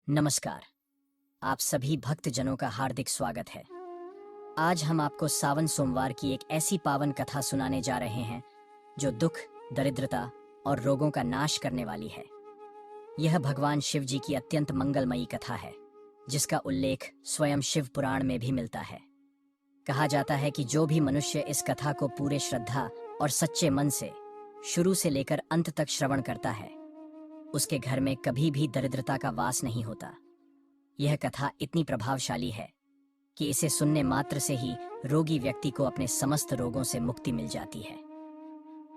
नमस्कार। आप सभी भक्तजनों का हार्दिक स्वागत है। आज हम आपको सावन सोमवार की एक ऐसी पावन कथा सुनाने जा रहे हैं जो दुख, दरिद्रता और रोगों का नाश करने वाली है। यह भगवान शिव जी की अत्यंत मंगलमयी कथा है, जिसका उल्लेख स्वयं शिव पुराण में भी मिलता है। कहा जाता है कि जो भी मनुष्य इस कथा को पूरे श्रद्धा और सच्चे मन से शुरू से लेकर अंत तक श्रवण करता है, उसके घर में कभी भी दरिद्रता का वास नहीं होता। यह कथा इतनी प्रभावशाली है कि इसे सुनने मात्र से ही रोगी व्यक्ति को अपने समस्त रोगों से मुक्ति मिल जाती है।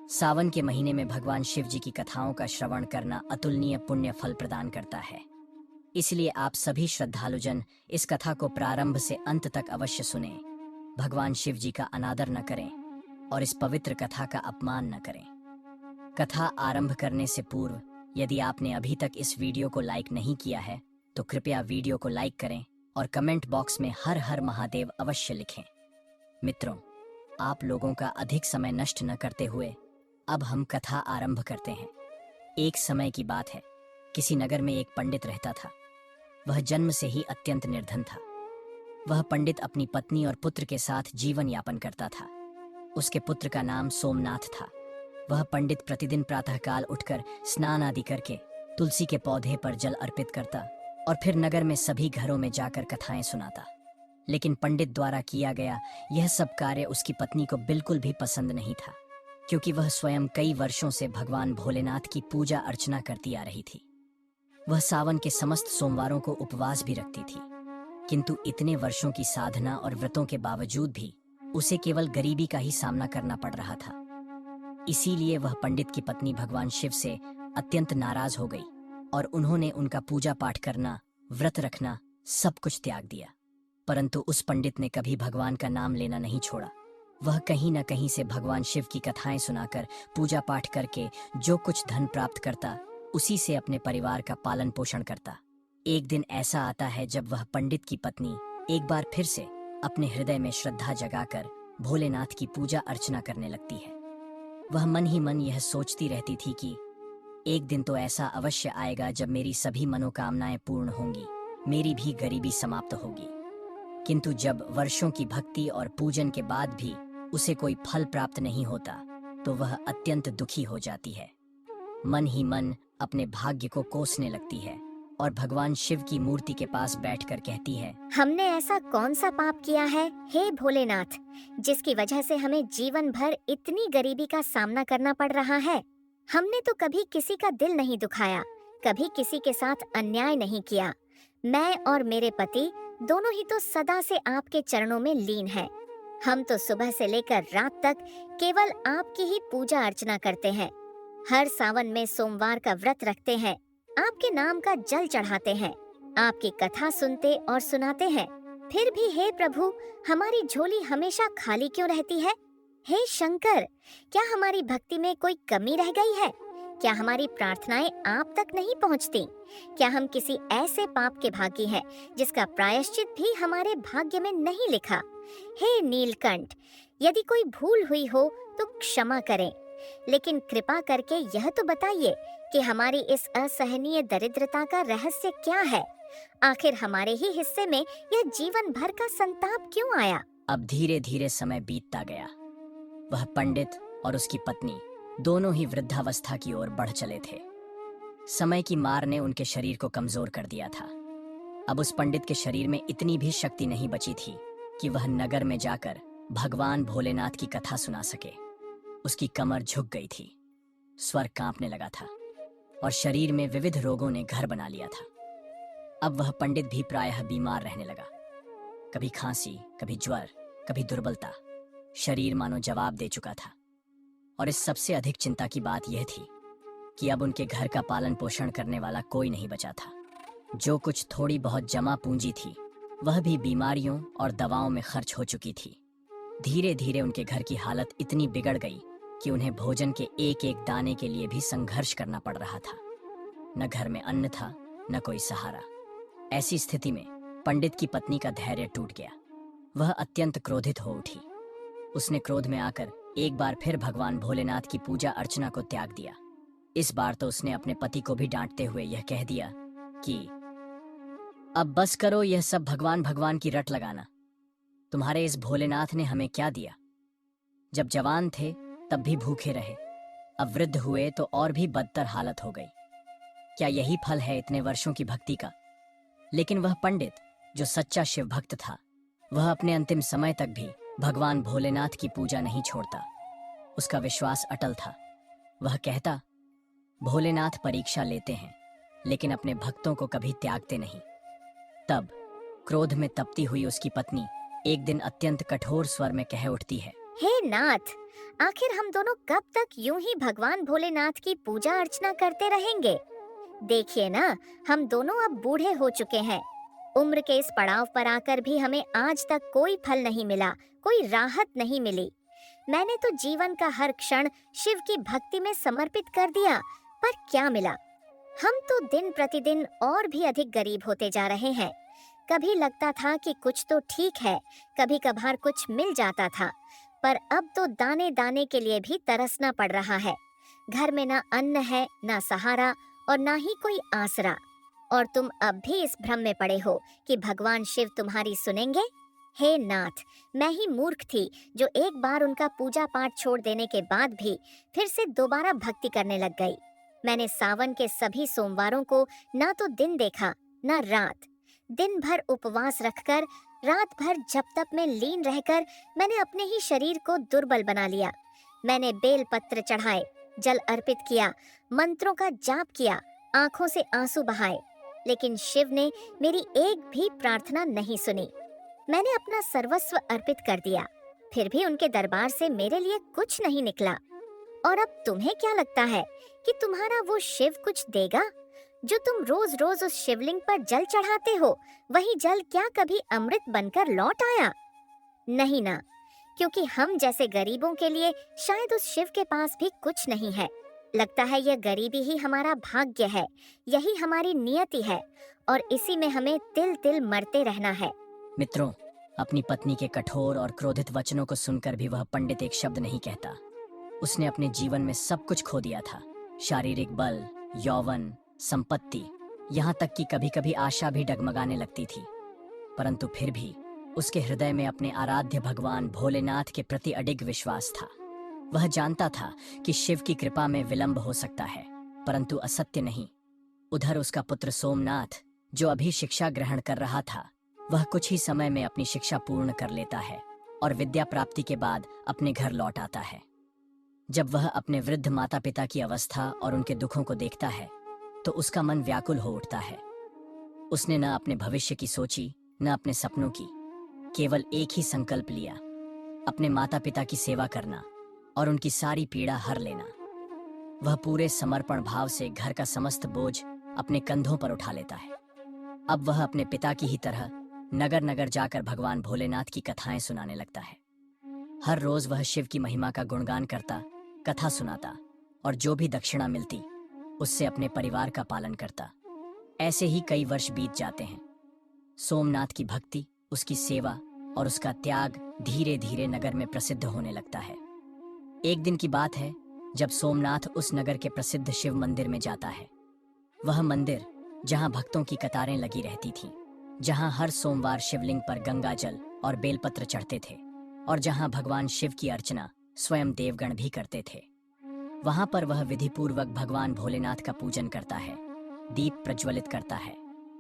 सावन के महीने में भगवान शिव जी की कथाओं का श्रवण करना अतुलनीय पुण्य फल प्रदान करता है। इसलिए आप सभी श्रद्धालुजन इस कथा को प्रारंभ से अंत तक अवश्य सुने। भगवान शिव जी का अनादर न करें और इस पवित्र कथा का अपमान न करें। कथा आरंभ करने से पूर्व यदि आपने अभी तक इस वीडियो को लाइक नहीं किया है तो कृपया वीडियो को लाइक करें और कमेंट बॉक्स में हर हर महादेव अवश्य लिखें। मित्रों, आप लोगों का अधिक समय नष्ट न करते हुए अब हम कथा आरंभ करते हैं। एक समय की बात है, किसी नगर में एक पंडित रहता था। वह जन्म से ही अत्यंत निर्धन था। वह पंडित अपनी पत्नी और पुत्र के साथ जीवन यापन करता था। उसके पुत्र का नाम सोमनाथ था। वह पंडित प्रतिदिन प्रातःकाल उठकर स्नान आदि करके तुलसी के पौधे पर जल अर्पित करता और फिर नगर में सभी घरों में जाकर कथाएं सुनाता। लेकिन पंडित द्वारा किया गया यह सब कार्य उसकी पत्नी को बिल्कुल भी पसंद नहीं था, क्योंकि वह स्वयं कई वर्षों से भगवान भोलेनाथ की पूजा अर्चना करती आ रही थी। वह सावन के समस्त सोमवारों को उपवास भी रखती थी, किंतु इतने वर्षों की साधना और व्रतों के बावजूद भी उसे केवल गरीबी का ही सामना करना पड़ रहा था। इसीलिए वह पंडित की पत्नी भगवान शिव से अत्यंत नाराज हो गई और उन्होंने उनका पूजा पाठ करना, व्रत रखना सब कुछ त्याग दिया। परंतु उस पंडित ने कभी भगवान का नाम लेना नहीं छोड़ा। वह कहीं न कहीं से भगवान शिव की कथाएं सुनाकर, पूजा पाठ करके जो कुछ धन प्राप्त करता, उसी से अपने परिवार का पालन पोषण करता। एक दिन ऐसा आता है जब वह पंडित की पत्नी एक बार फिर से अपने हृदय में श्रद्धा जगाकर भोलेनाथ की पूजा अर्चना करने लगती है। वह मन ही मन यह सोचती रहती थी कि एक दिन तो ऐसा अवश्य आएगा जब मेरी सभी मनोकामनाएं पूर्ण होंगी, मेरी भी गरीबी समाप्त होगी। किंतु जब वर्षों की भक्ति और पूजन के बाद भी उसे कोई फल प्राप्त नहीं होता, तो वह अत्यंत दुखी हो जाती है। मन ही मन अपने भाग्य को कोसने लगती है और भगवान शिव की मूर्ति के पास बैठकर कहती है, हमने ऐसा कौन सा पाप किया है, हे भोलेनाथ, जिसकी वजह से हमें जीवन भर इतनी गरीबी का सामना करना पड़ रहा है। हमने तो कभी किसी का दिल नहीं दुखाया, कभी किसी के साथ अन्याय नहीं किया। मैं और मेरे पति दोनों ही तो सदा से आपके चरणों में लीन हैं। हम तो सुबह से लेकर रात तक केवल आपकी ही पूजा अर्चना करते हैं। हर सावन में सोमवार का व्रत रखते हैं, आपके नाम का जल चढ़ाते हैं, आपकी कथा सुनते और सुनाते हैं। फिर भी हे प्रभु, हमारी झोली हमेशा खाली क्यों रहती है? हे शंकर, क्या हमारी भक्ति में कोई कमी रह गई है? क्या हमारी प्रार्थनाएं आप तक नहीं पहुंचती? क्या हम किसी ऐसे पाप के भागी हैं जिसका प्रायश्चित भी हमारे भाग्य में नहीं लिखा? हे नीलकंठ, यदि कोई भूल हुई हो तो क्षमा करें, लेकिन कृपा करके यह तो बताइए कि हमारी इस असहनीय दरिद्रता का रहस्य क्या है? आखिर हमारे ही हिस्से में यह जीवन भर का संताप क्यों आया? अब धीरे धीरे समय बीतता गया। वह पंडित और उसकी पत्नी दोनों ही वृद्धावस्था की ओर बढ़ चले थे। समय की मार ने उनके शरीर को कमजोर कर दिया था। अब उस पंडित के शरीर में इतनी भी शक्ति नहीं बची थी कि वह नगर में जाकर भगवान भोलेनाथ की कथा सुना सके। उसकी कमर झुक गई थी, स्वर कांपने लगा था और शरीर में विविध रोगों ने घर बना लिया था। अब वह पंडित भी प्रायः बीमार रहने लगा। कभी खांसी, कभी ज्वर, कभी दुर्बलता। शरीर मानो जवाब दे चुका था। और इस सबसे अधिक चिंता की बात यह थी कि अब उनके घर का पालन पोषण करने वाला कोई नहीं बचा था। जो कुछ थोड़ी बहुत जमा पूंजी थी, वह भी बीमारियों और दवाओं में खर्च हो चुकी थी। धीरे धीरे उनके घर की हालत इतनी बिगड़ गई कि उन्हें भोजन के एक एक दाने के लिए भी संघर्ष करना पड़ रहा था। न घर में अन्न था, न कोई सहारा। ऐसी स्थिति में पंडित की पत्नी का धैर्य टूट गया। वह अत्यंत क्रोधित हो उठी। उसने क्रोध में आकर एक बार फिर भगवान भोलेनाथ की पूजा अर्चना को त्याग दिया। इस बार तो उसने अपने पति को भी डांटते हुए यह कह दिया कि अब बस करो यह सब भगवान भगवान की रट लगाना। तुम्हारे इस भोलेनाथ ने हमें क्या दिया? जब जवान थे तब भी भूखे रहे, अब वृद्ध हुए तो और भी बदतर हालत हो गई। क्या यही फल है इतने वर्षों की भक्ति का? लेकिन वह पंडित जो सच्चा शिव भक्त था, वह अपने अंतिम समय तक भी भगवान भोलेनाथ की पूजा नहीं छोड़ता। उसका विश्वास अटल था। वह कहता, भोलेनाथ परीक्षा लेते हैं लेकिन अपने भक्तों को कभी त्यागते नहीं। तब क्रोध में तपती हुई उसकी पत्नी एक दिन अत्यंत कठोर स्वर में कह उठती है, हे नाथ, आखिर हम दोनों कब तक यूं ही भगवान भोलेनाथ की पूजा अर्चना करते रहेंगे? देखिए ना, हम दोनों अब बूढ़े हो चुके हैं। उम्र के इस पड़ाव पर आकर भी हमें आज तक कोई फल नहीं मिला, कोई राहत नहीं मिली। मैंने तो जीवन का हर क्षण शिव की भक्ति में समर्पित कर दिया, पर क्या मिला? हम तो दिन प्रतिदिन और भी अधिक गरीब होते जा रहे हैं। कभी लगता था कि कुछ तो ठीक है, कभी कभार कुछ मिल जाता था, पर अब तो दाने दाने के लिए भी तरसना पड़ रहा है। घर में ना अन्न है, ना सहारा और ना ही कोई आसरा। और तुम अब भी इस भ्रम में पड़े हो कि भगवान शिव तुम्हारी सुनेंगे? हे नाथ, मैं ही मूर्ख थी जो एक बार उनका पूजा पाठ छोड़ देने के बाद भी फिर से दोबारा भक्ति करने लग गई। मैंने सावन के सभी सोमवारों को ना तो दिन देखा ना रात। दिन भर उपवास रखकर, रात भर जप तप में लीन रहकर मैंने अपने ही शरीर को दुर्बल बना लिया। मैंने बेल पत्र चढ़ाए, जल अर्पित किया, मंत्रों का जाप किया, आंखों से आंसू बहाए, लेकिन शिव ने मेरी एक भी प्रार्थना नहीं सुनी। मैंने अपना सर्वस्व अर्पित कर दिया, फिर भी उनके दरबार से मेरे लिए कुछ नहीं निकला। और अब तुम्हें क्या लगता है कि तुम्हारा वो शिव कुछ देगा? जो तुम रोज रोज उस शिवलिंग पर जल चढ़ाते हो, वही जल क्या कभी अमृत बनकर लौट आया? नहीं ना, क्योंकि हम जैसे गरीबों के लिए शायद उस शिव के पास भी कुछ नहीं है। लगता है यह गरीबी ही हमारा भाग्य है, यही हमारी नियति है, और इसी में हमें तिल तिल मरते रहना है। मित्रों, अपनी पत्नी के कठोर और क्रोधित वचनों को सुनकर भी वह पंडित एक शब्द नहीं कहता। उसने अपने जीवन में सब कुछ खो दिया था, शारीरिक बल, यौवन, संपत्ति, यहाँ तक कि कभी कभी आशा भी डगमगाने लगती थी। परंतु फिर भी उसके हृदय में अपने आराध्य भगवान भोलेनाथ के प्रति अडिग विश्वास था। वह जानता था कि शिव की कृपा में विलंब हो सकता है, परंतु असत्य नहीं। उधर उसका पुत्र सोमनाथ, जो अभी शिक्षा ग्रहण कर रहा था, वह कुछ ही समय में अपनी शिक्षा पूर्ण कर लेता है और विद्या प्राप्ति के बाद अपने घर लौट आता है। जब वह अपने वृद्ध माता पिता की अवस्था और उनके दुखों को देखता है तो उसका मन व्याकुल हो उठता है। उसने न अपने भविष्य की सोची, न अपने सपनों की, केवल एक ही संकल्प लिया, अपने माता पिता की सेवा करना और उनकी सारी पीड़ा हर लेना। वह पूरे समर्पण भाव से घर का समस्त बोझ अपने कंधों पर उठा लेता है। अब वह अपने पिता की ही तरह नगर नगर जाकर भगवान भोलेनाथ की कथाएं सुनाने लगता है। हर रोज वह शिव की महिमा का गुणगान करता, कथा सुनाता और जो भी दक्षिणा मिलती उससे अपने परिवार का पालन करता। ऐसे ही कई वर्ष बीत जाते हैं। सोमनाथ की भक्ति, उसकी सेवा और उसका त्याग धीरे धीरे नगर में प्रसिद्ध होने लगता है। एक दिन की बात है जब सोमनाथ उस नगर के प्रसिद्ध शिव मंदिर में जाता है। वह मंदिर जहां भक्तों की कतारें लगी रहती थीं, जहां हर सोमवार शिवलिंग पर गंगा जल और बेलपत्र चढ़ते थे और जहां भगवान शिव की अर्चना स्वयं देवगण भी करते थे। वहां पर वह विधिपूर्वक भगवान भोलेनाथ का पूजन करता है, दीप प्रज्वलित करता है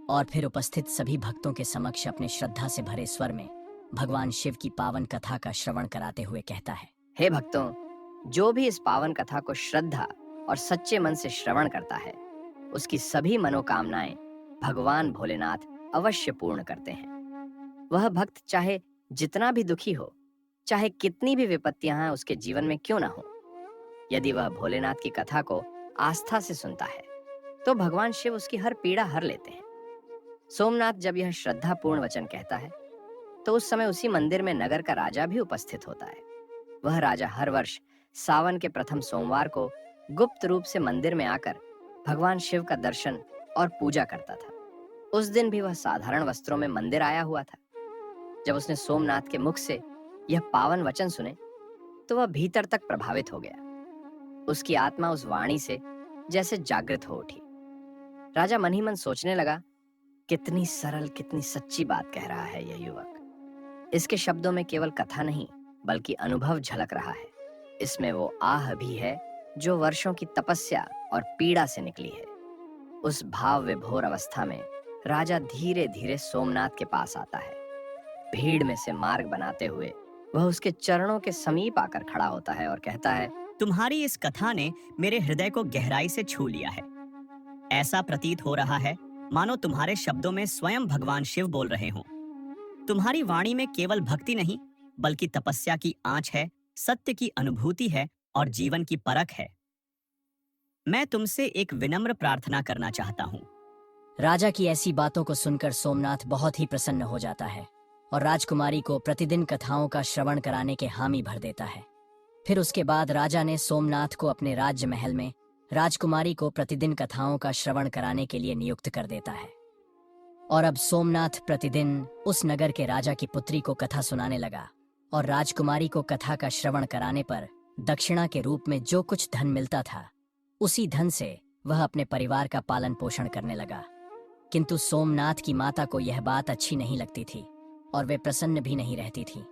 और फिर उपस्थित सभी भक्तों के समक्ष अपने श्रद्धा से भरे स्वर में भगवान शिव की पावन कथा का श्रवण कराते हुए कहता है, हे भक्तों, जो भी इस पावन कथा को श्रद्धा और सच्चे मन से श्रवण करता है, उसकी सभी मनोकामनाएं भगवान भोलेनाथ अवश्य पूर्ण करते हैं। वह भक्त चाहे जितना भी दुखी हो, चाहे कितनी भी विपत्तियां उसके जीवन में क्यों ना हो, यदि वह भोलेनाथ की कथा को आस्था से सुनता है तो भगवान शिव उसकी हर पीड़ा हर लेते हैं। सोमनाथ जब यह श्रद्धापूर्ण वचन कहता है तो उस समय उसी मंदिर में नगर का राजा भी उपस्थित होता है। वह राजा हर वर्ष सावन के प्रथम सोमवार को गुप्त रूप से मंदिर में आकर भगवान शिव का दर्शन और पूजा करता था। उस दिन भी वह साधारण वस्त्रों में मंदिर आया हुआ था। जब उसने सोमनाथ के मुख से यह पावन वचन सुने तो वह भीतर तक प्रभावित हो गया। उसकी आत्मा उस वाणी से जैसे जागृत हो उठी। राजा मन ही मन सोचने लगा कितनी सरल, कितनी सच्ची बात कह रहा है यह युवक। इसके शब्दों में केवल कथा नहीं, बल्कि अनुभव झलक रहा है। इसमें वो आह भी है जो वर्षों की तपस्या और पीड़ा से निकली है। उस भाव विभोर अवस्था में राजा धीरे धीरे सोमनाथ के पास आता है। भीड़ में से मार्ग बनाते हुए वह उसके चरणों के समीप आकर खड़ा होता है और कहता है, तुम्हारी इस कथा ने मेरे हृदय को गहराई से छू लिया है। ऐसा प्रतीत हो रहा है मानो तुम्हारे शब्दों में स्वयं भगवान शिव बोल रहे हों। तुम्हारी वाणी में केवल भक्ति नहीं, बल्कि तपस्या की आंच है, सत्य की अनुभूति है और जीवन की परख है। मैं तुमसे एक विनम्र प्रार्थना करना चाहता हूँ। राजा की ऐसी बातों को सुनकर सोमनाथ बहुत ही प्रसन्न हो जाता है और राजकुमारी को प्रतिदिन कथाओं का श्रवण कराने के हामी भर देता है। फिर उसके बाद राजा ने सोमनाथ को अपने राज्य महल में राजकुमारी को प्रतिदिन कथाओं का श्रवण कराने के लिए नियुक्त कर देता है। और अब सोमनाथ प्रतिदिन उस नगर के राजा की पुत्री को कथा सुनाने लगा और राजकुमारी को कथा का श्रवण कराने पर दक्षिणा के रूप में जो कुछ धन मिलता था, उसी धन से वह अपने परिवार का पालन पोषण करने लगा। किंतु सोमनाथ की माता को यह बात अच्छी नहीं लगती थी और वे प्रसन्न भी नहीं रहती थी,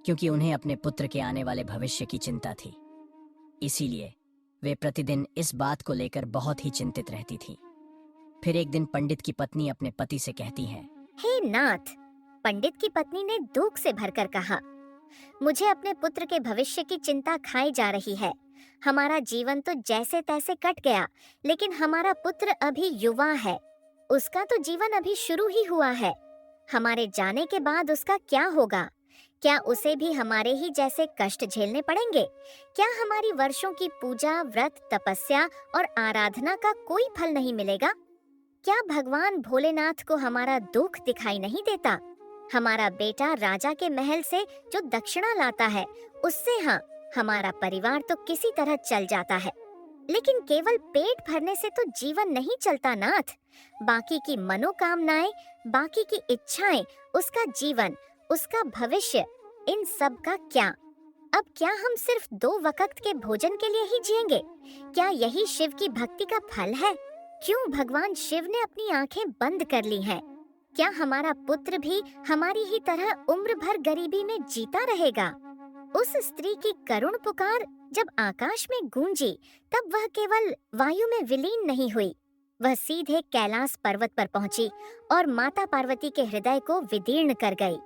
क्योंकि उन्हें अपने पुत्र के आने वाले भविष्य की चिंता थी। इसीलिए वे प्रतिदिन इस बात को लेकर बहुत ही चिंतित रहती थी। फिर एक दिन पंडित की पत्नी अपने पति से कहती है, हे नाथ, पंडित की पत्नी ने दुख से भरकर कहा, मुझे अपने पुत्र के भविष्य की चिंता खाई जा रही है। हमारा जीवन तो जैसे तैसे कट गया, लेकिन हमारा पुत्र अभी युवा है। उसका तो जीवन अभी शुरू ही हुआ है। हमारे जाने के बाद उसका क्या होगा? क्या उसे भी हमारे ही जैसे कष्ट झेलने पड़ेंगे? क्या हमारी वर्षों की पूजा, व्रत, तपस्या और आराधना का कोई फल नहीं मिलेगा? क्या भगवान भोलेनाथ को हमारा दुख दिखाई नहीं देता? हमारा बेटा राजा के महल से जो दक्षिणा लाता है, उससे हमारा परिवार तो किसी तरह चल जाता है। लेकिन केवल पेट भरने से तो जीवन नहीं चलता नाथ। बाकी की मनोकामनाएं, बाकी की इच्छाएं, उसका जीवन, उसका भविष्य, इन सब का क्या? अब क्या हम सिर्फ 2 वक्त के भोजन के लिए ही जिएंगे? क्या यही शिव की भक्ति का फल है? क्यों भगवान शिव ने अपनी आंखें बंद कर ली हैं? क्या हमारा पुत्र भी हमारी ही तरह उम्र भर गरीबी में जीता रहेगा? उस स्त्री की करुण पुकार जब आकाश में गूंजी, तब वह केवल वायु में विलीन नहीं हुई, वह सीधे कैलाश पर्वत पर पहुंची और माता पार्वती के हृदय को विदीर्ण कर गई।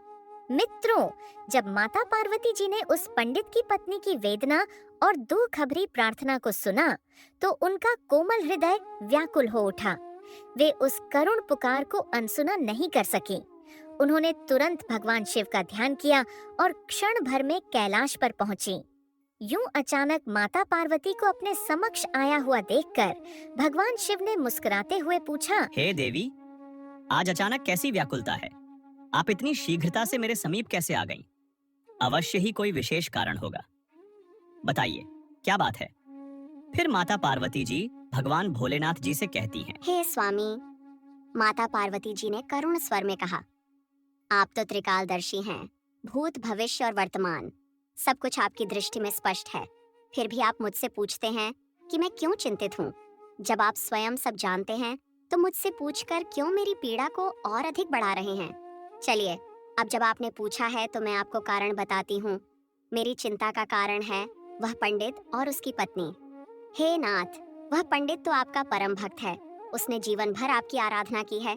मित्रों, जब माता पार्वती जी ने उस पंडित की पत्नी की वेदना और दुखभरी प्रार्थना को सुना, तो उनका कोमल हृदय व्याकुल हो उठा। वे उस करुण पुकार को अनसुना नहीं कर सकी। उन्होंने तुरंत भगवान शिव का ध्यान किया और क्षण भर में कैलाश पर पहुंची। यूं अचानक माता पार्वती को अपने समक्ष आया हुआ देखकर भगवान शिव ने मुस्कुराते हुए पूछा, हे देवी, आज अचानक कैसी व्याकुलता है? आप इतनी शीघ्रता से मेरे समीप कैसे आ गईं? अवश्य ही कोई विशेष कारण होगा। बताइए, क्या बात है? फिर माता पार्वती जी भगवान भोलेनाथ जी से कहती हैं, हे स्वामी, माता पार्वती जी ने करुण स्वर में कहा, आप तो त्रिकालदर्शी हैं, भूत, भविष्य और वर्तमान सब कुछ आपकी दृष्टि में स्पष्ट है। फिर भी आप मुझसे पूछते हैं कि मैं क्यों चिंतित हूँ। जब आप स्वयं सब जानते हैं, तो मुझसे पूछकर क्यों मेरी पीड़ा को और अधिक बढ़ा रहे हैं? चलिए, अब जब आपने पूछा है तो मैं आपको कारण बताती हूँ। मेरी चिंता का कारण है वह पंडित और उसकी पत्नी। हे नाथ, वह पंडित तो आपका परम भक्त है। उसने जीवन भर आपकी आराधना की है।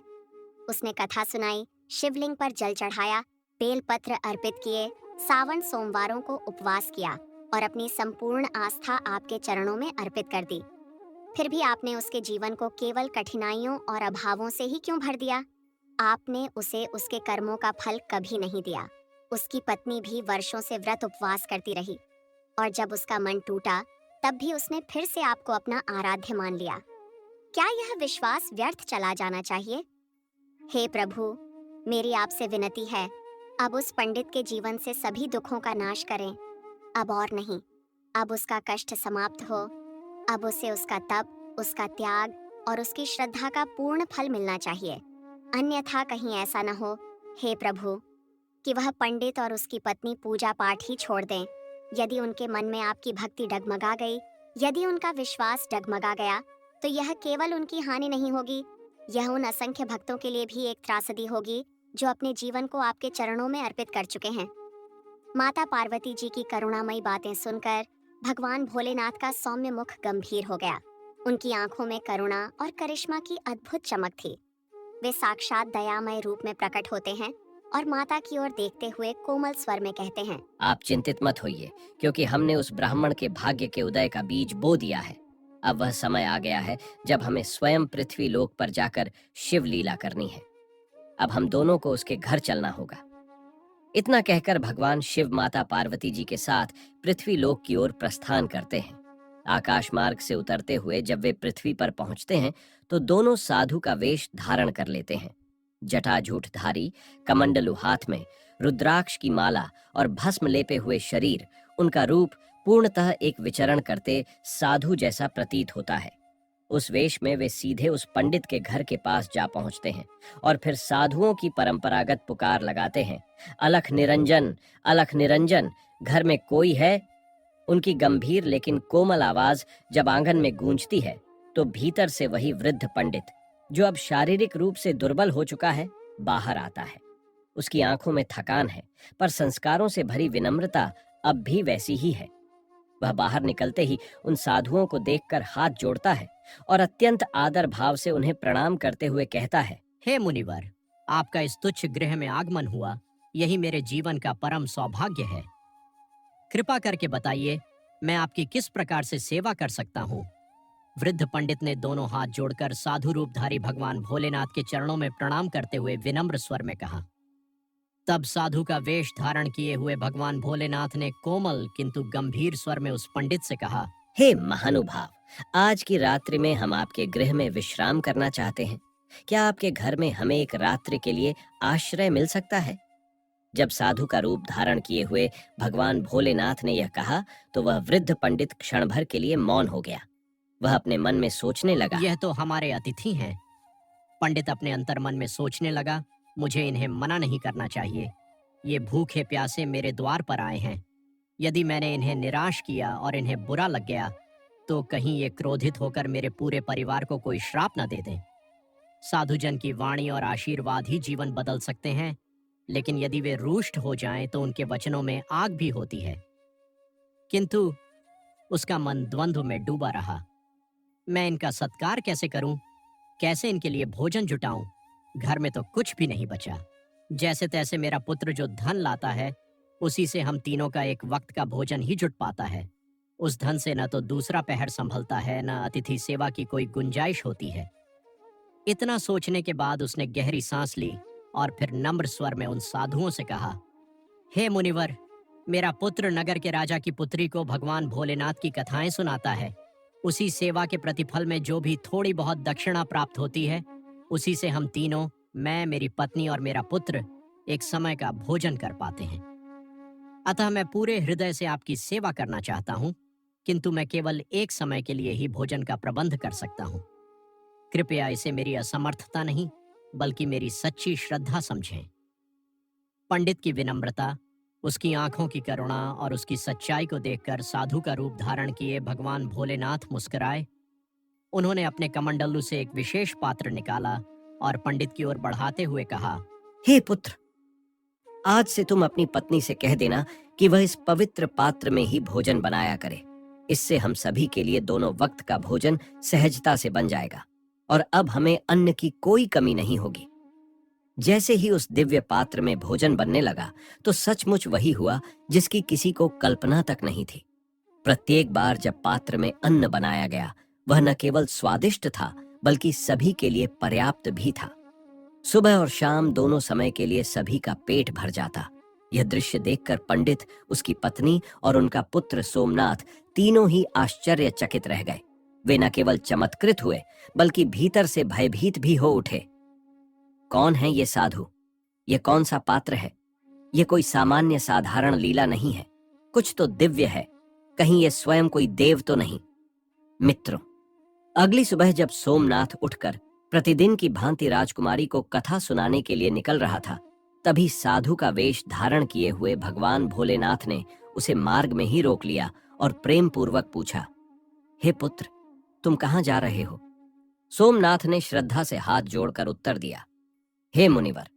उसने कथा सुनाई, शिवलिंग पर जल चढ़ाया, बेलपत्र अर्पित किए, सावन सोमवारों को उपवास किया और अपनी संपूर्ण आस्था आपके चरणों में अर्पित कर दी। फिर भी आपने उसके जीवन को केवल कठिनाइयों और अभावों से ही क्यों भर दिया? आपने उसे उसके कर्मों का फल कभी नहीं दिया। उसकी पत्नी भी वर्षों से व्रत उपवास करती रही और जब उसका मन टूटा, तब भी उसने फिर से आपको अपना आराध्य मान लिया। क्या यह विश्वास व्यर्थ चला जाना चाहिए? हे प्रभु, मेरी आपसे विनती है, अब उस पंडित के जीवन से सभी दुखों का नाश करें। अब और नहीं, अब उसका कष्ट समाप्त हो। अब उसे उसका तप, उसका त्याग और उसकी श्रद्धा का पूर्ण फल मिलना चाहिए। अन्यथा कहीं ऐसा न हो, हे प्रभु, कि वह पंडित और उसकी पत्नी पूजा पाठ ही छोड़ दें। यदि उनके मन में आपकी भक्ति डगमगा गई, यदि उनका विश्वास डगमगा गया, तो यह केवल उनकी हानि नहीं होगी, यह उन असंख्य भक्तों के लिए भी एक त्रासदी होगी जो अपने जीवन को आपके चरणों में अर्पित कर चुके हैं। माता पार्वती जी की करुणामयी बातें सुनकर भगवान भोलेनाथ का सौम्य मुख गंभीर हो गया। उनकी आंखों में करुणा और करिश्मा की अद्भुत चमक थी। वे साक्षात दयामय रूप में प्रकट होते हैं और माता की ओर देखते हुए कोमल स्वर में कहते हैं, आप चिंतित मत होइए, क्योंकि हमने उस ब्राह्मण के भाग्य के उदय का बीज बो दिया है। अब वह समय आ गया है जब हमें स्वयं पृथ्वी लोक पर जाकर शिव लीला करनी है। अब हम दोनों को उसके घर चलना होगा। इतना कहकर भगवान शिव माता पार्वती जी के साथ पृथ्वी लोक की ओर प्रस्थान करते हैं। आकाश मार्ग से उतरते हुए जब वे पृथ्वी पर पहुंचते हैं तो दोनों साधु का वेश धारण कर लेते हैं। जटाजूटधारी, कमंडलू हाथ में, रुद्राक्ष की माला और भस्म लेपे हुए शरीर, उनका रूप पूर्णतः एक विचरण करते साधु जैसा प्रतीत होता है। उस वेश में वे सीधे उस पंडित के घर के पास जा पहुंचते हैं और फिर साधुओं की परंपरागत पुकार लगाते हैं, अलख निरंजन, अलख निरंजन, घर में कोई है? उनकी गंभीर लेकिन कोमल आवाज जब आंगन में गूंजती है तो भीतर से वही वृद्ध पंडित, जो अब शारीरिक रूप से दुर्बल हो चुका है, बाहर आता है। उसकी आंखों में थकान है, पर संस्कारों से भरी विनम्रता अब भी वैसी ही है। वह बाहर निकलते ही उन साधुओं को देखकर हाथ जोड़ता है और अत्यंत आदर भाव से उन्हें प्रणाम करते हुए कहता है, हे मुनिवर, आपका इस तुच्छ गृह में आगमन हुआ, यही मेरे जीवन का परम सौभाग्य है। कृपा करके बताइए, मैं आपकी किस प्रकार से सेवा कर सकता हूँ? वृद्ध पंडित ने दोनों हाथ जोड़कर साधु रूपधारी भगवान भोलेनाथ के चरणों में प्रणाम करते हुए विनम्र स्वर में कहा। तब साधु का वेश धारण किए हुए भगवान भोलेनाथ ने कोमल किंतु गंभीर स्वर में उस पंडित से कहा, हे महानुभाव, आज की रात्रि में हम आपके गृह में विश्राम करना चाहते हैं। क्या आपके घर में हमें एक रात्रि के लिए आश्रय मिल सकता है? जब साधु का रूप धारण किए हुए भगवान भोलेनाथ ने यह कहा तो वह वृद्ध पंडित क्षण भर के लिए मौन हो गया। वह अपने मन में सोचने लगा, यह तो हमारे अतिथि हैं। पंडित अपने अंतर्मन में सोचने लगा, मुझे इन्हें मना नहीं करना चाहिए। ये भूखे प्यासे मेरे द्वार पर आए हैं। यदि मैंने इन्हें निराश किया और इन्हें बुरा लग गया तो कहीं ये क्रोधित होकर मेरे पूरे परिवार को कोई श्राप न दे दें। साधुजन की वाणी और आशीर्वाद ही जीवन बदल सकते हैं, लेकिन यदि वे रुष्ट हो जाएं तो उनके वचनों में आग भी होती है। किंतु उसका मन द्वंद्व में डूबा रहा। मैं इनका सत्कार कैसे करूं? कैसे इनके लिए भोजन जुटाऊं? घर में तो कुछ भी नहीं बचा। जैसे तैसे मेरा पुत्र जो धन लाता है, उसी से हम तीनों का एक वक्त का भोजन ही जुट पाता है। उस धन से न तो दूसरा पहर संभलता है, न अतिथि सेवा की कोई गुंजाइश होती है। इतना सोचने के बाद उसने गहरी सांस ली और फिर नम्र स्वर में उन साधुओं से कहा, हे मुनिवर, मेरा पुत्र नगर के राजा की पुत्री को भगवान भोलेनाथ की कथाएं सुनाता है। उसी सेवा के प्रतिफल में जो भी थोड़ी बहुत दक्षिणा प्राप्त होती है, उसी से हम तीनों, मैं, मेरी पत्नी और मेरा पुत्र, एक समय का भोजन कर पाते हैं। अतः मैं पूरे हृदय से आपकी सेवा करना चाहता हूँ, किंतु मैं केवल एक समय के लिए ही भोजन का प्रबंध कर सकता हूँ। कृपया इसे मेरी असमर्थता नहीं, बल्कि मेरी सच्ची श्रद्धा समझें। पंडित की विनम्रता, उसकी आंखों की करुणा और उसकी सच्चाई को देखकर साधु का रूप धारण किए भगवान भोलेनाथ मुस्कुराए। उन्होंने अपने कमंडलू से एक विशेष पात्र निकाला और पंडित की ओर बढ़ाते हुए कहा, हे पुत्र, आज से तुम अपनी पत्नी से कह देना कि वह इस पवित्र पात्र में ही भोजन बनाया करे। इससे हम सभी के लिए दोनों वक्त का भोजन सहजता से बन जाएगा और अब हमें अन्न की कोई कमी नहीं होगी। जैसे ही उस दिव्य पात्र में भोजन बनने लगा तो सचमुच वही हुआ जिसकी किसी को कल्पना तक नहीं थी। प्रत्येक बार जब पात्र में अन्न बनाया गया, वह न केवल स्वादिष्ट था बल्कि सभी के लिए पर्याप्त भी था। सुबह और शाम दोनों समय के लिए सभी का पेट भर जाता। यह दृश्य देखकर पंडित, उसकी पत्नी और उनका पुत्र सोमनाथ तीनों ही आश्चर्यचकित रह गए। वे न केवल चमत्कृत हुए बल्कि भीतर से भयभीत भी हो उठे। कौन है ये साधु? ये कौन सा पात्र है? ये कोई सामान्य साधारण लीला नहीं है, कुछ तो दिव्य है। कहीं ये स्वयं कोई देव तो नहीं? मित्रों, अगली सुबह जब सोमनाथ उठकर प्रतिदिन की भांति राजकुमारी को कथा सुनाने के लिए निकल रहा था, तभी साधु का वेश धारण किए हुए भगवान भोलेनाथ ने उसे मार्ग में ही रोक लिया और प्रेम पूर्वक पूछा, हे पुत्र, तुम कहाँ जा रहे हो? सोमनाथ ने श्रद्धा से हाथ जोड़कर उत्तर दिया, हे मुनिवर,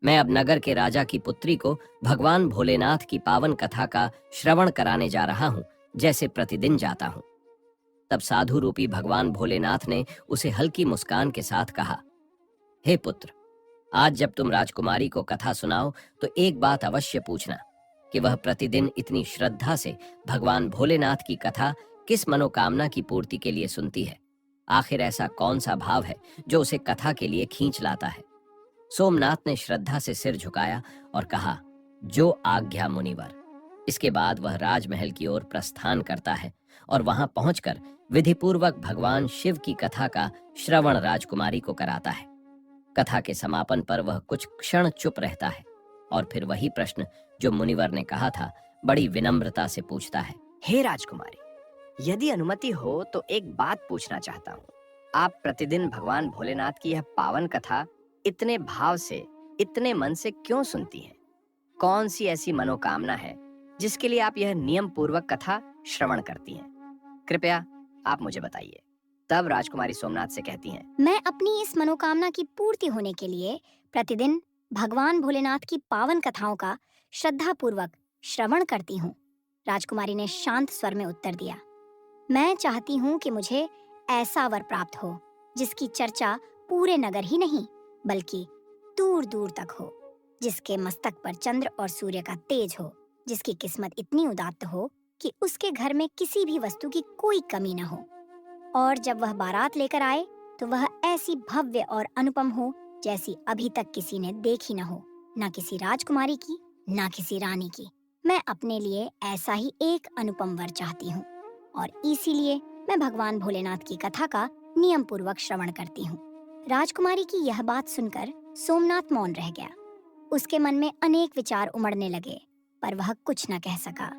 मैं अब नगर के राजा की पुत्री को भगवान भोलेनाथ की पावन कथा का श्रवण कराने जा रहा हूं, जैसे प्रतिदिन जाता हूं। तब साधु रूपी भगवान भोलेनाथ ने उसे हल्की मुस्कान के साथ कहा, हे पुत्र, आज जब तुम राजकुमारी को कथा सुनाओ तो एक बात अवश्य पूछना कि वह प्रतिदिन इतनी श्रद्धा से भगवान भोलेनाथ की कथा किस मनोकामना की पूर्ति के लिए सुनती है। आखिर ऐसा कौन सा भाव है जो उसे कथा के लिए खींच लाता है। सोमनाथ ने श्रद्धा से सिर झुकाया और कहा, जो आज्ञा मुनिवर। इसके बाद वह राजमहल की ओर प्रस्थान करता है और वहां पहुंचकर विधिपूर्वक भगवान शिव की कथा का श्रवण राजकुमारी को कराता है। कथा के समापन पर वह कुछ क्षण चुप रहता है और फिर वही प्रश्न जो मुनिवर ने कहा था बड़ी विनम्रता से पूछता है, हे राजकुमारी, यदि अनुमति हो तो एक बात पूछना चाहता हूँ। आप प्रतिदिन भगवान भोलेनाथ की यह पावन कथा इतने भाव से, इतने मन से क्यों सुनती हैं? कौन सी ऐसी मनोकामना है जिसके लिए आप यह नियम पूर्वक कथा श्रवण करती हैं? कृपया आप मुझे बताइए। तब राजकुमारी सोमनाथ से कहती हैं, मैं अपनी इस मनोकामना की पूर्ति होने के लिए प्रतिदिन भगवान भोलेनाथ की पावन कथाओं का श्रद्धा पूर्वक श्रवण करती हूँ। राजकुमारी ने शांत स्वर में उत्तर दिया, मैं चाहती हूँ कि मुझे ऐसा वर प्राप्त हो जिसकी चर्चा पूरे नगर ही नहीं बल्कि दूर दूर तक हो, जिसके मस्तक पर चंद्र और सूर्य का तेज हो, जिसकी किस्मत इतनी उदात्त हो कि उसके घर में किसी भी वस्तु की कोई कमी न हो, और जब वह बारात लेकर आए तो वह ऐसी भव्य और अनुपम हो जैसी अभी तक किसी ने देखी न हो, न किसी राजकुमारी की, न किसी रानी की। मैं अपने लिए ऐसा ही एक अनुपम वर चाहती हूँ और इसीलिए मैं भगवान भोलेनाथ की कथा का नियम पूर्वक श्रवण करती हूँ। राजकुमारी की यह बात सुनकर सोमनाथ मौन रह गया। उसके मन में अनेक विचार उमड़ने लगे, पर वह कुछ न कह सका।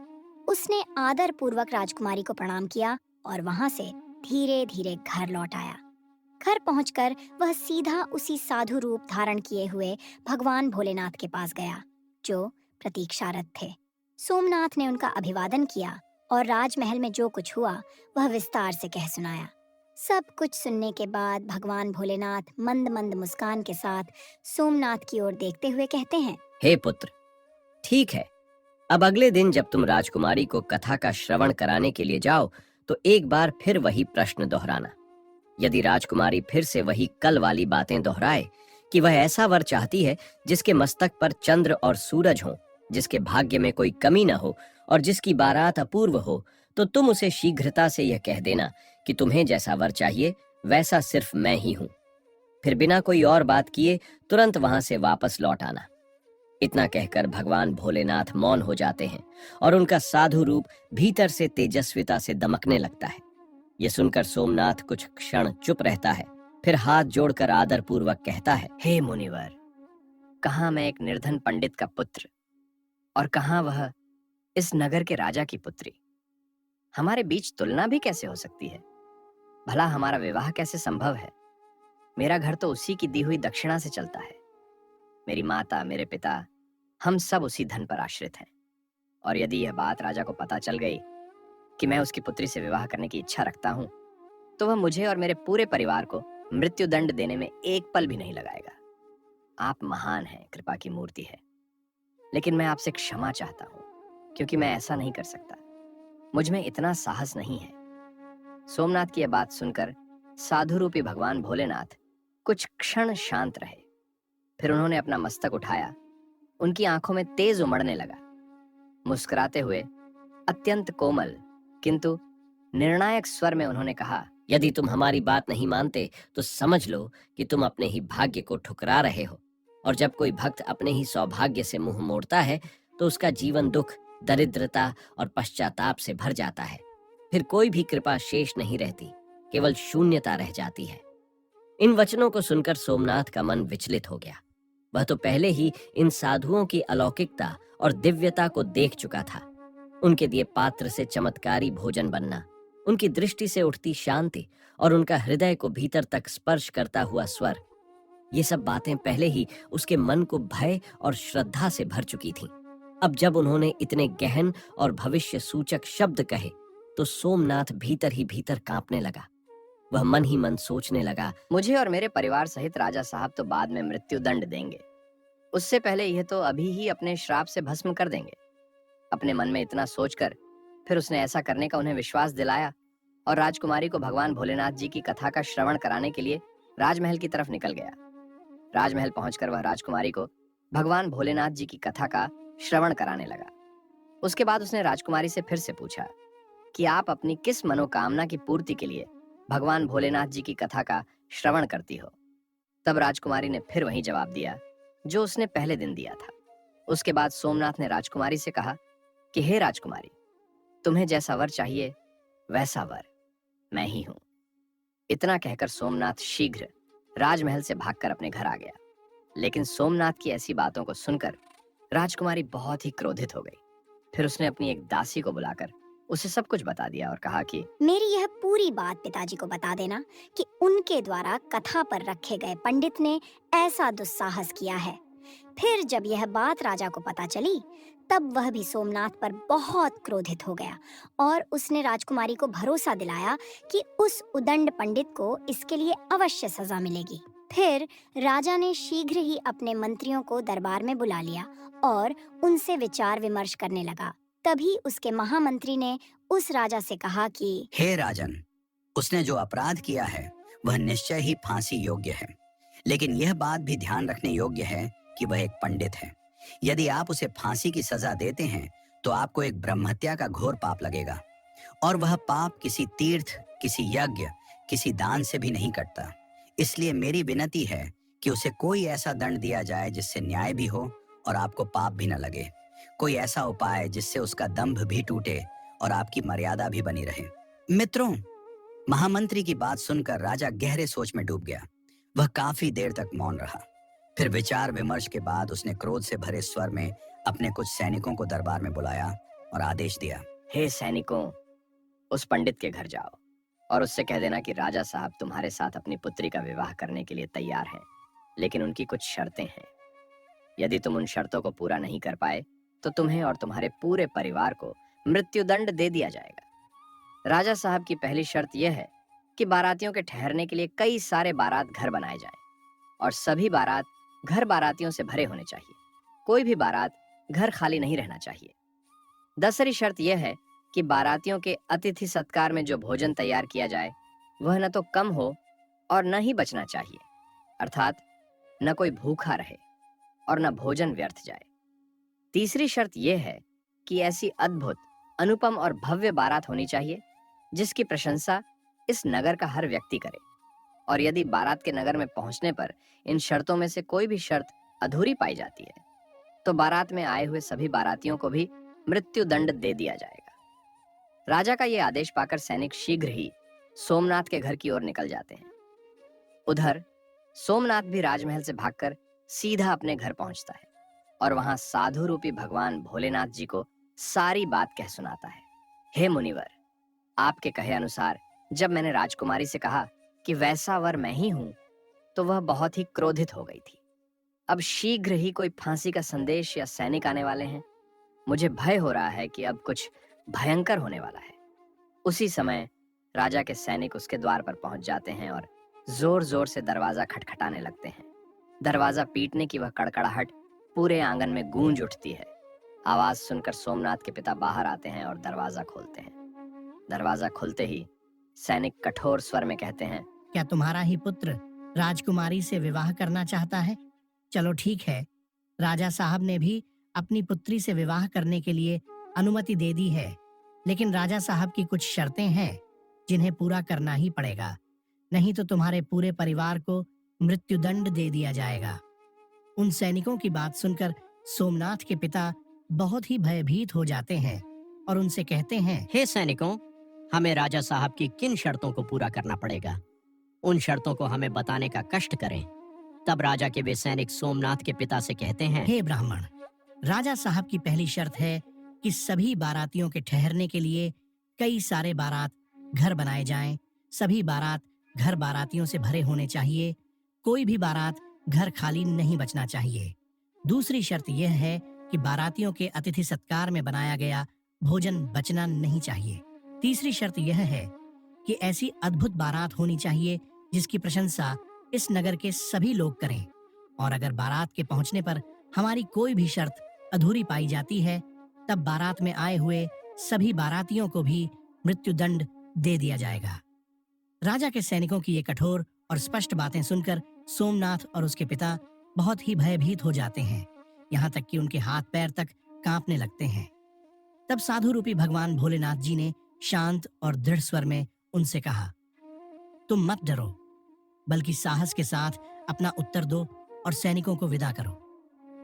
उसने आदर पूर्वक राजकुमारी को प्रणाम किया और वहां से धीरे धीरे घर लौट आया। घर पहुंचकर वह सीधा उसी साधु रूप धारण किए हुए भगवान भोलेनाथ के पास गया, जो प्रतीक्षारत थे। सोमनाथ ने उनका अभिवादन किया और राजमहल में जो कुछ हुआ वह विस्तार से कह सुनाया। सब कुछ सुनने के बाद भगवान भोलेनाथ मंद मंद मुस्कान के साथ सोमनाथ की ओर देखते हुए कहते हैं, हे पुत्र, ठीक है, अब अगले दिन जब तुम राजकुमारी को कथा का श्रवण कराने के लिए जाओ तो एक बार फिर वही प्रश्न दोहराना। यदि राजकुमारी फिर से वही कल वाली बातें दोहराए कि वह ऐसा वर चाहती है जिसके मस्तक पर चंद्र और सूरज हो, जिसके भाग्य में कोई कमी न हो और जिसकी बारात अपूर्व हो, तो तुम उसे शीघ्रता से यह कह देना कि तुम्हें जैसा वर चाहिए वैसा सिर्फ मैं ही हूं। फिर बिना कोई और बात किए तुरंत वहां से वापस लौट आना। इतना कहकर भगवान भोलेनाथ मौन हो जाते हैं और उनका साधु रूप भीतर से तेजस्विता से दमकने लगता है। ये सुनकर सोमनाथ कुछ क्षण चुप रहता है, फिर हाथ जोड़कर आदर पूर्वक कहता है, हे मुनिवर, कहाँ मैं एक निर्धन पंडित का पुत्र और कहाँ वह इस नगर के राजा की पुत्री। हमारे बीच तुलना भी कैसे हो सकती है? भला हमारा विवाह कैसे संभव है? मेरा घर तो उसी की दी हुई दक्षिणा से चलता है। मेरी माता, मेरे पिता, हम सब उसी धन पर आश्रित हैं। और यदि यह बात राजा को पता चल गई कि मैं उसकी पुत्री से विवाह करने की इच्छा रखता हूं, तो वह मुझे और मेरे पूरे परिवार को मृत्यु दंड देने में एक पल भी नहीं लगाएगा। आप महान हैं, कृपा की मूर्ति है, लेकिन मैं आपसे क्षमा चाहता हूं, क्योंकि मैं ऐसा नहीं कर सकता। मुझ में इतना साहस नहीं है। सोमनाथ की यह बात सुनकर साधु रूपी भगवान भोलेनाथ कुछ क्षण शांत रहे। फिर उन्होंने अपना मस्तक उठाया, उनकी आंखों में तेज उमड़ने लगा। मुस्कुराते हुए अत्यंत कोमल किंतु निर्णायक स्वर में उन्होंने कहा, यदि तुम हमारी बात नहीं मानते तो समझ लो कि तुम अपने ही भाग्य को ठुकरा रहे हो। और जब कोई भक्त अपने ही सौभाग्य से मुंह मोड़ता है तो उसका जीवन दुख, दरिद्रता और पश्चाताप से भर जाता है। फिर कोई भी कृपा शेष नहीं रहती, केवल शून्यता रह जाती है। इन वचनों को सुनकर सोमनाथ का मन विचलित हो गया। वह तो पहले ही इन साधुओं की अलौकिकता और दिव्यता को देख चुका था। उनके दिए पात्र से चमत्कारी भोजन बनना, उनकी दृष्टि से उठती शांति और उनका हृदय को भीतर तक स्पर्श करता हुआ स्वर, ये सब बातें पहले ही उसके मन को भय और श्रद्धा से भर चुकी थीं। अब जब उन्होंने इतने गहन और भविष्य सूचक शब्द कहे तो सोमनाथ भीतर ही भीतर कांपने लगा। वह मन ही मन सोचने लगा, मुझे और मेरे परिवार सहित राजा साहब तो बाद में मृत्यु दंड देंगे, उससे पहले यह तो अभी ही अपने श्राप से भस्म कर देंगे। अपने मन में इतना सोचकर फिर उसने ऐसा करने का उन्हें विश्वास दिलाया और राजकुमारी को भगवान भोलेनाथ जी की कथा का श्रवण कराने के लिए राजमहल की तरफ निकल गया। राजमहल पहुंचकर वह राजकुमारी को भगवान भोलेनाथ जी की कथा का श्रवण कराने लगा। उसके बाद उसने राजकुमारी से फिर से पूछा कि आप अपनी किस मनोकामना की पूर्ति के लिए भगवान भोलेनाथ जी की कथा का श्रवण करती हो। तब राजकुमारी ने फिर वही जवाब दिया जो उसने पहले दिन दिया था। उसके बाद सोमनाथ ने राजकुमारी से कहा कि हे राजकुमारी, तुम्हें जैसा वर चाहिए वैसा वर मैं ही हूं। इतना कहकर सोमनाथ शीघ्र राजमहल से भागकर अपने घर आ गया। लेकिन सोमनाथ की ऐसी बातों को सुनकर राजकुमारी बहुत ही क्रोधित हो गई। फिर उसने अपनी एक दासी को बुलाकर उसे सब कुछ बता दिया और कहा कि मेरी यह पूरी बात पिताजी को बता देना कि उनके द्वारा कथा पर रखे गए पंडित ने ऐसा दुस्साहस किया है। फिर जब यह बात राजा को पता चली तब वह भी सोमनाथ पर बहुत क्रोधित हो गया और उसने राजकुमारी को भरोसा दिलाया कि उस उदंड पंडित को इसके लिए अवश्य सजा मिलेगी। फिर राजा ने शीघ्र ही अपने मंत्रियों को दरबार में बुला लिया और उनसे विचार विमर्श करने लगा। तभी उसके महामंत्री ने उस राजा से कहा कि हे राजन, उसने जो अपराध किया है वह निश्चय ही फांसी योग्य है, लेकिन यह बात भी ध्यान रखने योग्य है कि वह एक पंडित है। यदि आप उसे फांसी की सजा देते हैं तो आपको एक ब्रह्महत्या का घोर पाप लगेगा और वह पाप किसी तीर्थ, किसी यज्ञ, किसी दान से भी नहीं कटता। इसलिए मेरी विनती है कि उसे कोई ऐसा दंड दिया जाए जिससे न्याय भी हो और आपको पाप भी न लगे। कोई ऐसा उपाय जिससे उसका दंभ भी टूटे और आपकी मर्यादा भी बनी रहे। मित्रों, महामंत्री की बात सुनकर राजा गहरे सोच में डूब गया। वह काफी देर तक मौन रहा। फिर विचार विमर्श के बाद उसने क्रोध से भरे स्वर में अपने कुछ सैनिकों को दरबार में बुलाया और आदेश दिया, हे सैनिकों, उस पंडित के घर जाओ और उससे कह देना कि राजा साहब तुम्हारे साथ अपनी पुत्री का विवाह करने के लिए तैयार हैं, लेकिन उनकी कुछ शर्तें हैं। यदि तुम उन शर्तों को पूरा नहीं कर पाए तो तुम्हें और तुम्हारे पूरे परिवार को मृत्युदंड दे दिया जाएगा। राजा साहब की पहली शर्त यह है कि बारातियों के ठहरने के लिए कई सारे बारात घर बनाए जाएं और सभी बारात घर बारातियों से भरे होने चाहिए। कोई भी बारात घर खाली नहीं रहना चाहिए। दूसरी शर्त यह है कि बारातियों के अतिथि सत्कार में जो भोजन तैयार किया जाए वह न तो कम हो और न ही बचना चाहिए, अर्थात न कोई भूखा रहे और न भोजन व्यर्थ जाए। तीसरी शर्त यह है कि ऐसी अद्भुत, अनुपम और भव्य बारात होनी चाहिए जिसकी प्रशंसा इस नगर का हर व्यक्ति करे। और यदि बारात के नगर में पहुंचने पर इन शर्तों में से कोई भी शर्त अधूरी पाई जाती है तो बारात में आए हुए सभी बारातियों को भी मृत्युदंड दे दिया जाएगा। राजा का यह आदेश पाकर सैनिक शीघ्र ही सोमनाथ के घर की ओर निकल जाते हैं। उधर सोमनाथ भी राजमहल से भागकर सीधा अपने घर पहुंचता है और वहां साधु रूपी भगवान भोलेनाथ जी को सारी बात कह सुनाता है। हे मुनिवर, आपके कहे अनुसार जब मैंने राजकुमारी से कहा कि वैसा वर मैं ही हूं तो वह बहुत ही क्रोधित हो गई थी। अब शीघ्र ही कोई फांसी का संदेश या सैनिक आने वाले हैं। मुझे भय हो रहा है कि अब कुछ भयंकर होने वाला है। उसी समय राजा के सैनिक उसके द्वार पर पहुंच जाते हैं और जोर जोर से दरवाजा खटखटाने लगते हैं। दरवाजा पीटने की वह कड़कड़ाहट पूरे आंगन में गूंज उठती है। आवाज सुनकर सोमनाथ के पिता बाहर आते हैं और दरवाजा खोलते हैं। दरवाजा खुलते ही सैनिक कठोर स्वर में कहते हैं, क्या तुम्हारा ही पुत्र राजकुमारी से विवाह करना चाहता है? चलो ठीक है, राजा साहब ने भी अपनी पुत्री से विवाह करने के लिए अनुमति दे दी है, लेकिन राजा साहब की कुछ शर्तें हैं जिन्हें पूरा करना ही पड़ेगा, नहीं तो तुम्हारे पूरे परिवार को मृत्युदंड दे दिया जाएगा। उन सैनिकों की बात सुनकर सोमनाथ के पिता बहुत ही भयभीत हो जाते हैं और उनसे कहते हैं, हे सैनिकों, हमें राजा साहब की किन शर्तों को पूरा करना पड़ेगा? उन शर्तों को हमें बताने का कष्ट करें। तब राजा के वे सैनिक सोमनाथ के पिता से कहते हैं, हे ब्राह्मण, राजा साहब की पहली शर्त है कि सभी बारातियों के ठहरने के लिए कई सारे बारात घर बनाए जाएं। सभी बारात घर बारातियों से भरे होने चाहिए। कोई भी बारात घर खाली नहीं बचना चाहिए। दूसरी शर्त यह है कि बारातियों के अतिथि सत्कार में बनाया गया भोजन बचना नहीं चाहिए। तीसरी शर्त यह है कि ऐसी अद्भुत बारात होनी चाहिए जिसकी प्रशंसा इस नगर के सभी लोग करें, और अगर बारात के पहुंचने पर हमारी कोई भी शर्त अधूरी पाई जाती है, तब बारात में आए हुए सभी बारातियों को भी मृत्युदंड दे दिया जाएगा। राजा के सैनिकों की ये कठोर और स्पष्ट बातें सुनकर सोमनाथ और उसके पिता बहुत ही भयभीत हो जाते हैं, यहाँ तक कि उनके हाथ पैर तक कांपने लगते हैं। तब साधु रूपी भगवान भोलेनाथ जी ने शांत और दृढ़ स्वर में उनसे कहा, तुम मत डरो, बल्कि साहस के साथ अपना उत्तर दो और सैनिकों को विदा करो।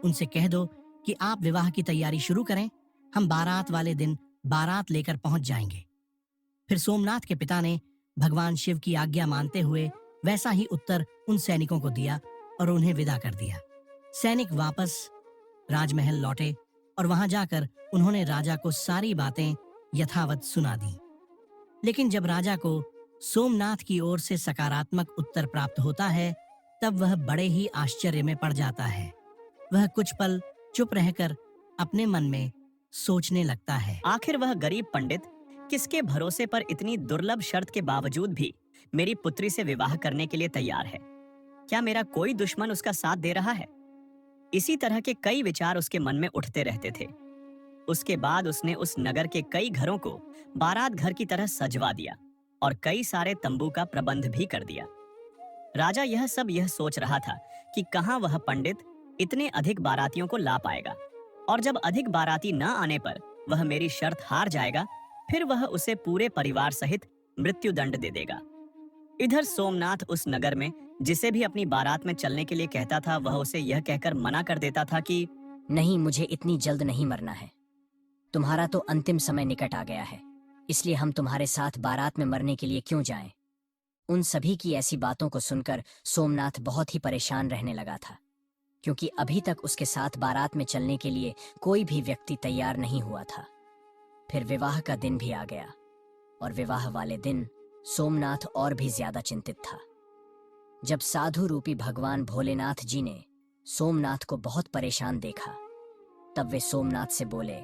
उनसे कह दो कि आप विवाह की तैयारी शुरू करें, हम बारात वाले दिन बारात लेकर पहुंच जाएंगे। फिर सोमनाथ के पिता ने भगवान शिव की आज्ञा मानते हुए वैसा ही उत्तर उन सैनिकों को दिया और उन्हें विदा कर दिया। सैनिक वापस राजमहल लौटे और वहां जाकर उन्होंने राजा को सारी बातें यथावत सुना दी। लेकिन जब राजा को सोमनाथ की ओर से सकारात्मक उत्तर प्राप्त होता है, तब वह बड़े ही आश्चर्य में पड़ जाता है। वह कुछ पल चुप रहकर अपने मन में सोचने लगता है, आखिर वह गरीब पंडित किसके भरोसे पर इतनी दुर्लभ शर्त के बावजूद भी मेरी पुत्री से विवाह करने के लिए तैयार है? क्या मेरा कोई दुश्मन उसका साथ दे रहा है? इसी तरह के कई विचार उसके मन में उठते रहते थे। उसके बाद उसने उस नगर के कई घरों को बारात घर की तरह सजवा दिया और कई सारे तंबू का प्रबंध भी कर दिया। राजा यह सोच रहा था कि कहां वह पंडित इतने अधिक बारातियों को ला पाएगा, और जब अधिक बाराती न आने पर वह मेरी शर्त हार जाएगा, फिर वह उसे पूरे परिवार सहित मृत्युदंड दे देगा। इधर सोमनाथ उस नगर में जिसे भी अपनी बारात में चलने के लिए कहता था, वह उसे यह कहकर मना कर देता था कि नहीं, मुझे इतनी जल्द नहीं मरना है। तुम्हारा तो अंतिम समय निकट आ गया है, इसलिए हम तुम्हारे साथ बारात में मरने के लिए क्यों जाएं? उन सभी की ऐसी बातों को सुनकर सोमनाथ बहुत ही परेशान रहने लगा था, क्योंकि अभी तक उसके साथ बारात में चलने के लिए कोई भी व्यक्ति तैयार नहीं हुआ था। फिर विवाह का दिन भी आ गया, और विवाह वाले दिन सोमनाथ और भी ज्यादा चिंतित था। जब साधु रूपी भगवान भोलेनाथ जी ने सोमनाथ को बहुत परेशान देखा, तब वे सोमनाथ से बोले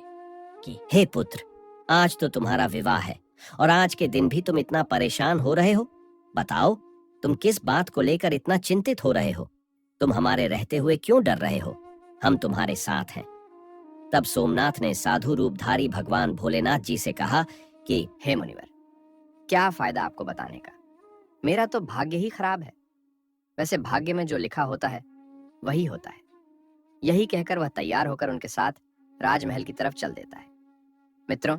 कि हे पुत्र, आज तो तुम्हारा विवाह है और आज के दिन भी तुम इतना परेशान हो रहे हो। बताओ, तुम किस बात को लेकर इतना चिंतित हो रहे हो? तुम हमारे रहते हुए क्यों डर रहे हो? हम तुम्हारे साथ हैं। तब सोमनाथ ने साधु रूपधारी भगवान भोलेनाथ जी से कहा कि हे मुनिवर, क्या फायदा आपको बताने का? मेरा तो भाग्य ही खराब है। वैसे भाग्य में जो लिखा होता है वही होता है। यही कहकर वह तैयार होकर उनके साथ राजमहल की तरफ चल देता है। मित्रों,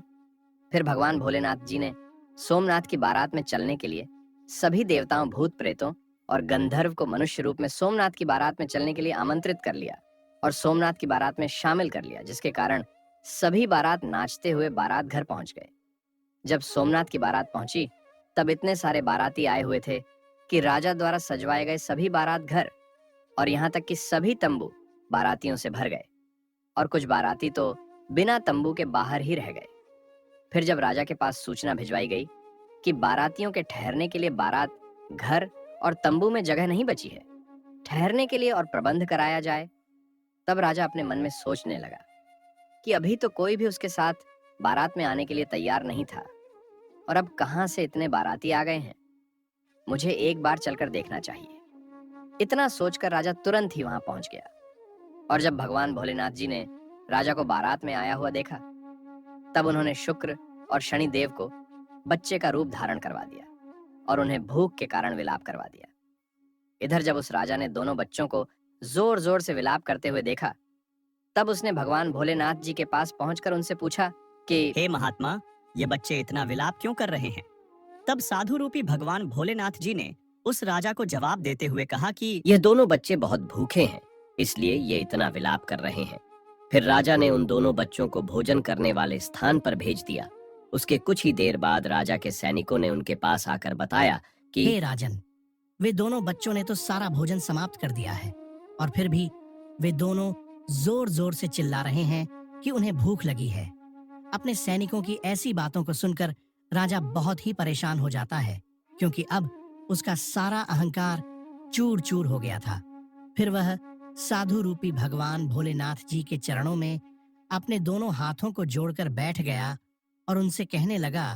फिर भगवान भोलेनाथ जी ने सोमनाथ की बारात में चलने के लिए सभी देवताओं, भूत प्रेतों और गंधर्व को मनुष्य रूप में सोमनाथ की बारात में चलने के लिए आमंत्रित कर लिया और सोमनाथ की बारात में शामिल कर लिया, जिसके कारण सभी बारात नाचते हुए बारात घर पहुंच गए। जब सोमनाथ की बारात पहुंची, तब इतने सारे बाराती आए हुए थे कि राजा द्वारा सजवाए गए सभी बारात घर और यहाँ तक कि सभी तंबू बारातियों से भर गए, और कुछ बाराती तो बिना तंबू के बाहर ही रह गए। फिर जब राजा के पास सूचना भिजवाई गई कि बारातियों के ठहरने के लिए बारात घर और तंबू में जगह नहीं बची है, ठहरने के लिए और प्रबंध कराया जाए, तब राजा अपने मन में सोचने लगा कि अभी तो कोई भी उसके साथ बारात में आने के लिए तैयार नहीं था, और अब कहां से इतने बाराती आ गए हैं। मुझे एक बार चलकर देखना चाहिए। इतना सोचकर राजा तुरंत ही वहां पहुंच गया, और जब भगवान भोलेनाथ जी ने राजा को बारात में आया हुआ देखा, तब उन्होंने शुक्र और शनि देव को बच्चे का रूप धारण करवा दिया और उन्हें भूख के कारण विलाप करवा दिया। इधर जब उस राजा ने दोनों बच्चों को जोर जोर से विलाप करते हुए देखा, तब उसने भगवान भोलेनाथ जी के पास पहुंचकर उनसे पूछा कि हे महात्मा, ये बच्चे इतना विलाप क्यों कर रहे हैं? तब साधु रूपी भगवान भोलेनाथ जी ने उस राजा को जवाब देते हुए कहा कि यह दोनों बच्चे बहुत भूखे हैं, इसलिए ये इतना विलाप कर रहे हैं। फिर राजा ने उन दोनों बच्चों को भोजन करने वाले स्थान पर भेज दिया। उसके कुछ ही देर बाद राजा के सैनिकों ने उनके पास आकर बताया कि हे राजन, वे दोनों बच्चों ने तो सारा भोजन समाप्त कर दिया है, और फिर भी वे दोनों जोर जोर से चिल्ला रहे हैं कि उन्हें भूख लगी है। अपने सैनिकों की ऐसी बातों को सुनकर राजा बहुत ही परेशान हो जाता है, क्योंकि अब उसका सारा अहंकार चूर चूर हो गया था। फिर वह साधु रूपी भगवान भोलेनाथ जी के चरणों में अपने दोनों हाथों को जोड़कर बैठ गया और उनसे कहने लगा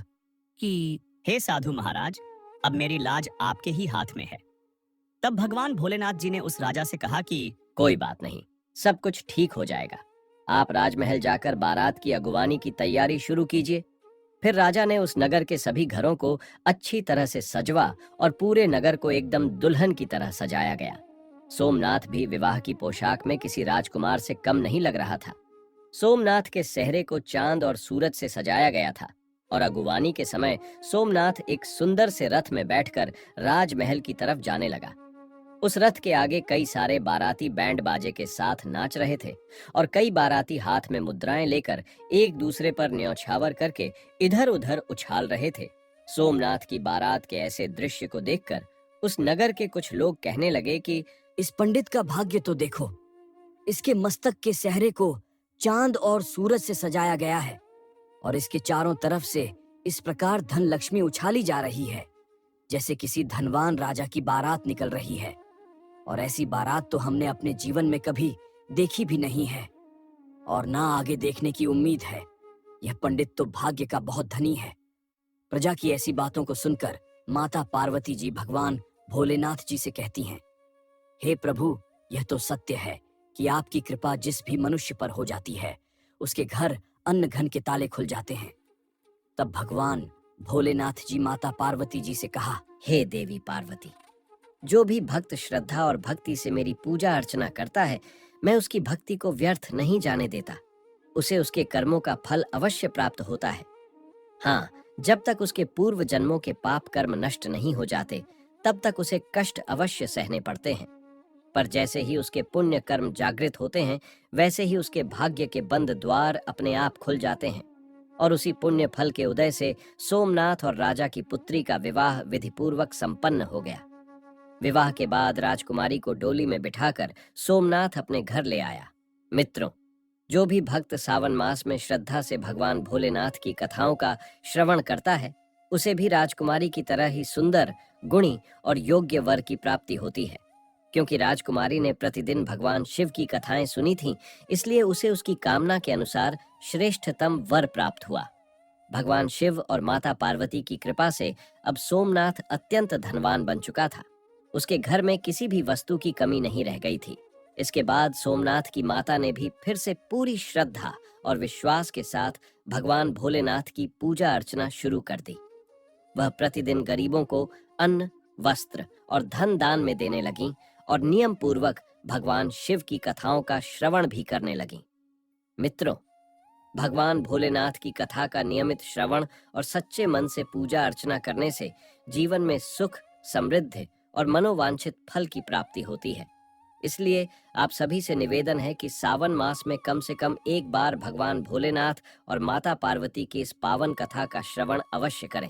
कि हे साधु महाराज, अब मेरी लाज आपके ही हाथ में है। तब भगवान भोलेनाथ जी ने उस राजा से कहा कि कोई बात नहीं, सब कुछ ठीक हो जाएगा। आप राजमहल जाकर बारात की अगुवानी की तैयारी शुरू कीजिए। फिर राजा ने उस नगर के सभी घरों को अच्छी तरह से सजवा और पूरे नगर को एकदम दुल्हन की तरह सजाया गया। सोमनाथ भी विवाह की पोशाक में किसी राजकुमार से कम नहीं लग रहा था। सोमनाथ के सेहरे को चांद और सूरज से सजाया गया था और अगुवानी के समय सोमनाथ एक सुंदर से रथ में बैठकर राजमहल की तरफ जाने लगा। उस रथ के आगे कई सारे बाराती बैंड बाजे के साथ नाच रहे थे और कई बाराती हाथ में मुद्राएं लेकर एक दूसरे पर न्यौछावर करके इधर उधर उछाल रहे थे। सोमनाथ की बारात के ऐसे दृश्य को देखकर उस नगर के कुछ लोग कहने लगे कि इस पंडित का भाग्य तो देखो, इसके मस्तक के सेहरे को चांद और सूरज से सजाया गया है और इसके चारों तरफ से इस प्रकार धन लक्ष्मी उछाली जा रही है जैसे किसी धनवान राजा की बारात निकल रही है। और ऐसी बारात तो हमने अपने जीवन में कभी देखी भी नहीं है और ना आगे देखने की उम्मीद है। यह पंडित तो भाग्य का बहुत धनी है। प्रजा की ऐसी बातों को सुनकर माता पार्वती जी भगवान भोलेनाथ जी से कहती हैं, हे प्रभु, यह तो सत्य है कि आपकी कृपा जिस भी मनुष्य पर हो जाती है उसके घर अन्न घन के ताले खुल जाते हैं। तब भगवान भोलेनाथ जी माता पार्वती जी से कहा, हे देवी पार्वती, जो भी भक्त श्रद्धा और भक्ति से मेरी पूजा अर्चना करता है, मैं उसकी भक्ति को व्यर्थ नहीं जाने देता। उसे उसके कर्मों का फल अवश्य प्राप्त होता है। हाँ, जब तक उसके पूर्व जन्मों के पाप कर्म नष्ट नहीं हो जाते तब तक उसे कष्ट अवश्य सहने पड़ते हैं। पर जैसे ही उसके पुण्य कर्म जागृत होते हैं वैसे ही उसके भाग्य के बंद द्वार अपने आप खुल जाते हैं और उसी पुण्य फल के उदय से सोमनाथ और राजा की पुत्री का विवाह विधिपूर्वक संपन्न हो गया। विवाह के बाद राजकुमारी को डोली में बिठाकर सोमनाथ अपने घर ले आया। मित्रों, जो भी भक्त सावन मास में श्रद्धा से भगवान भोलेनाथ की कथाओं का श्रवण करता है उसे भी राजकुमारी की तरह ही सुंदर, गुणी और योग्य वर की प्राप्ति होती है। क्योंकि राजकुमारी ने प्रतिदिन भगवान शिव की कथाएं सुनी थीं, इसलिए उसे उसकी कामना के अनुसार श्रेष्ठतम वर प्राप्त हुआ। भगवान शिव और माता पार्वती की कृपा से अब सोमनाथ अत्यंत धनवान बन चुका था। उसके घर में किसी भी वस्तु की कमी नहीं रह गई थी। इसके बाद सोमनाथ की माता ने भी फिर से पूरी श्रद्धा और विश्वास के साथ भगवान भोलेनाथ की पूजा अर्चना शुरू कर दी। वह प्रतिदिन गरीबों को अन्न, वस्त्र और धन दान में देने लगीं और नियम पूर्वक भगवान शिव की कथाओं का श्रवण भी करने लगीं। मित्रों, भगवान भोलेनाथ की कथा का नियमित श्रवण और सच्चे मन से पूजा अर्चना करने से जीवन में सुख, समृद्धि और मनोवांछित फल की प्राप्ति होती है। इसलिए आप सभी से निवेदन है कि सावन मास में कम से कम एक बार भगवान भोलेनाथ और माता पार्वती की इस पावन कथा का श्रवण अवश्य करें।